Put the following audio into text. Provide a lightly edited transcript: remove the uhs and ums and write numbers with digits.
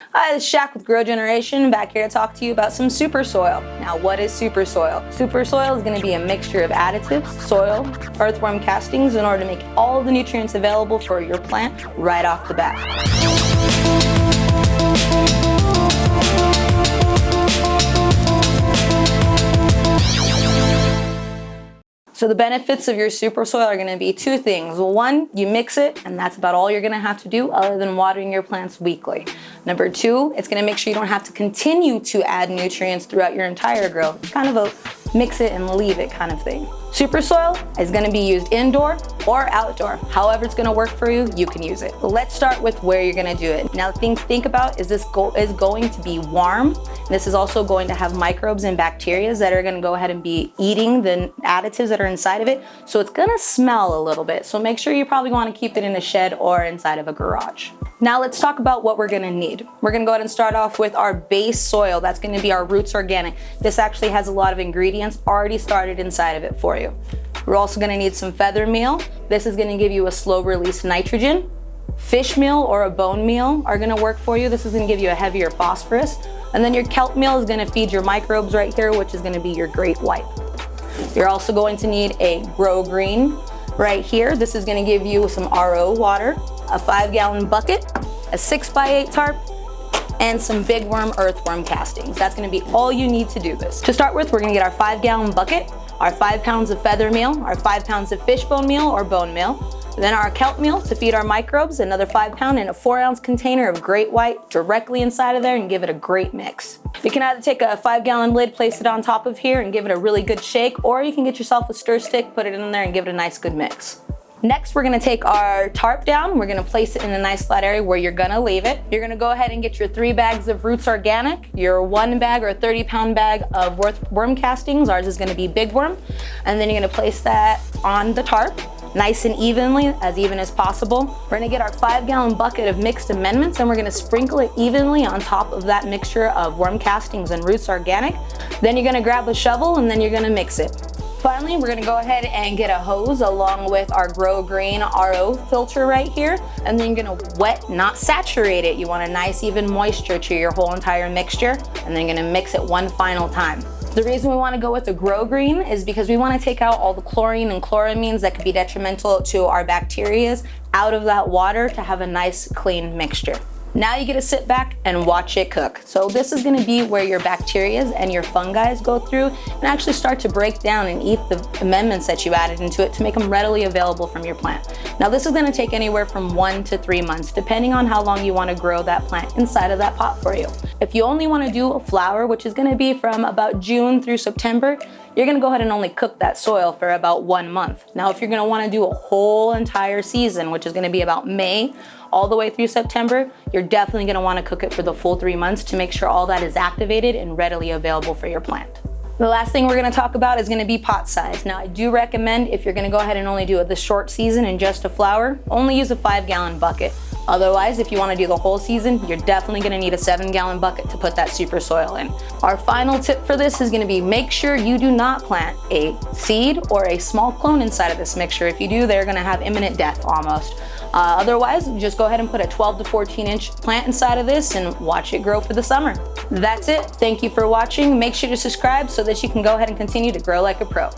Hi, this is Shaq with GrowGeneration, back here to talk to you about some super soil. Now, what is super soil? Super soil is going to be a mixture of additives, soil, earthworm castings in order to make all of the nutrients available for your plant right off the bat. So the benefits of your super soil are going to be two things. One, you mix it, and that's about all you're going to have to do other than watering your plants weekly. Number two, it's going to make sure you don't have to continue to add nutrients throughout your entire grow. It's kind of a mix it and leave it kind of thing. Super soil is going to be used indoor or outdoor. However it's going to work for you, you can use it. But let's start with where you're going to do it. Now, things to think about is this is going to be warm. This is also going to have microbes and bacteria that are going to go ahead and be eating the additives that are inside of it. So it's going to smell a little bit. So make sure you probably want to keep it in a shed or inside of a garage. Now let's talk about what we're going to need. We're going to go ahead and start off with our base soil. That's going to be our Roots Organic. This actually has a lot of ingredients already started inside of it for you. We're also going to need some feather meal. This is going to give you a slow release nitrogen. Fish meal or a bone meal are going to work for you. This is going to give you a heavier phosphorus. And then your kelp meal is going to feed your microbes right here, which is going to be your great white. You're also going to need a Grow Green right here. This is going to give you some RO water, a 5-gallon bucket, a 6x8 tarp, and some big worm earthworm castings. That's going to be all you need to do this. To start with, we're going to get our 5-gallon bucket, our 5 pounds of feather meal, our 5 pounds of fish bone meal or bone meal, then our kelp meal to feed our microbes, another 5-pound and a 4-ounce container of great white directly inside of there, and give it a great mix. You can either take a 5-gallon lid, place it on top of here and give it a really good shake, or you can get yourself a stir stick, put it in there and give it a nice good mix. Next, we're gonna take our tarp down. We're gonna place it in a nice flat area where you're gonna leave it. You're gonna go ahead and get your 3 bags of Roots Organic, your 1 bag or 30-pound bag of worm castings. Ours is gonna be big worm. And then you're gonna place that on the tarp, nice and evenly, as even as possible. We're gonna get our 5-gallon bucket of mixed amendments and we're gonna sprinkle it evenly on top of that mixture of worm castings and Roots Organic. Then you're gonna grab a shovel and then you're gonna mix it. Finally, we're gonna go ahead and get a hose along with our Grow Green RO filter right here, and then you're gonna wet, not saturate it. You want a nice even moisture to your whole entire mixture, and then you're gonna mix it one final time. The reason we wanna go with the Grow Green is because we wanna take out all the chlorine and chloramines that could be detrimental to our bacteria out of that water to have a nice clean mixture. Now you get to sit back and watch it cook. So this is gonna be where your bacteria and your fungi go through and actually start to break down and eat the amendments that you added into it to make them readily available from your plant. Now this is gonna take anywhere from 1 to 3 months, depending on how long you wanna grow that plant inside of that pot for you. If you only wanna do a flower, which is gonna be from about June through September, you're gonna go ahead and only cook that soil for about 1 month. Now, if you're gonna wanna do a whole entire season, which is gonna be about May all the way through September, you're definitely gonna wanna cook it for the full 3 months to make sure all that is activated and readily available for your plant. The last thing we're gonna talk about is gonna be pot size. Now, I do recommend if you're gonna go ahead and only do the short season and just a flower, only use a 5-gallon bucket. Otherwise, if you wanna do the whole season, you're definitely gonna need a 7-gallon bucket to put that super soil in. Our final tip for this is gonna be make sure you do not plant a seed or a small clone inside of this mixture. If you do, they're gonna have imminent death almost. Otherwise, just go ahead and put a 12 to 14-inch plant inside of this and watch it grow for the summer. That's it. Thank you for watching. Make sure to subscribe so that you can go ahead and continue to grow like a pro.